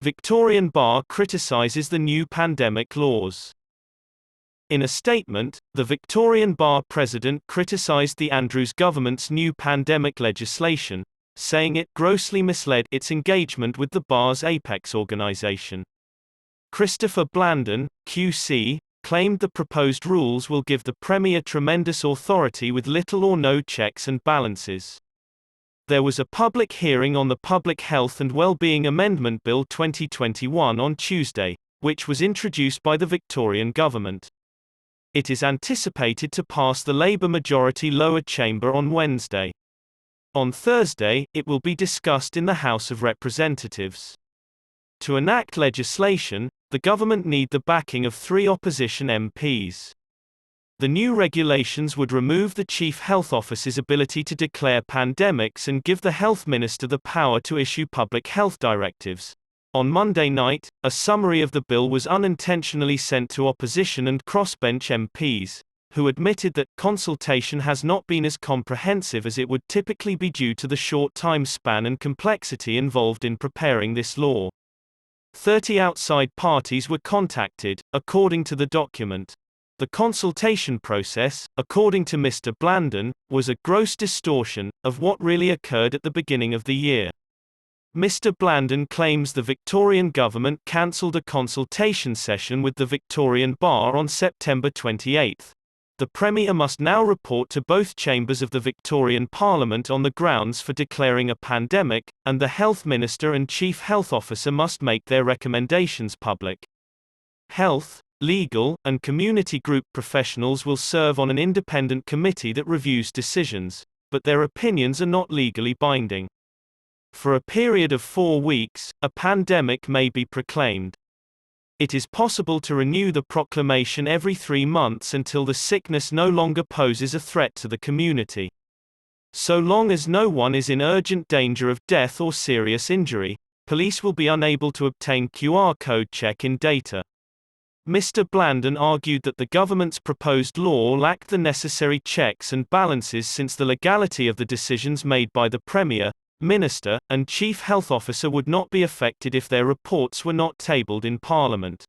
Victorian Bar criticises the new pandemic laws. In a statement, the Victorian Bar President criticised the Andrews government's new pandemic legislation, saying it grossly misled its engagement with the bar's apex organisation. Christopher Blanden, QC, claimed the proposed rules will give the Premier tremendous authority with little or no checks and balances. There was a public hearing on the Public Health and Wellbeing Amendment Bill 2021 on Tuesday, which was introduced by the Victorian government. It is anticipated to pass the Labour majority lower chamber on Wednesday. On Thursday, it will be discussed in the House of Representatives. To enact legislation, the government need the backing of 3 opposition MPs. The new regulations would remove the Chief Health Officer's ability to declare pandemics and give the Health Minister the power to issue public health directives. On Monday night, a summary of the bill was unintentionally sent to opposition and crossbench MPs, who admitted that consultation has not been as comprehensive as it would typically be due to the short time span and complexity involved in preparing this law. 30 outside parties were contacted, according to the document. The consultation process, according to Mr. Blanden, was a gross distortion of what really occurred at the beginning of the year. Mr. Blanden claims the Victorian government cancelled a consultation session with the Victorian Bar on September 28. The Premier must now report to both chambers of the Victorian Parliament on the grounds for declaring a pandemic, and the Health Minister and Chief Health Officer must make their recommendations public. Health, legal, and community group professionals will serve on an independent committee that reviews decisions, but their opinions are not legally binding. For a period of 4 weeks, a pandemic may be proclaimed. It is possible to renew the proclamation every 3 months until the sickness no longer poses a threat to the community. So long as no one is in urgent danger of death or serious injury, police will be unable to obtain QR code check-in data. Mr. Blanden argued that the government's proposed law lacked the necessary checks and balances since the legality of the decisions made by the Premier, Minister, and Chief Health Officer would not be affected if their reports were not tabled in Parliament.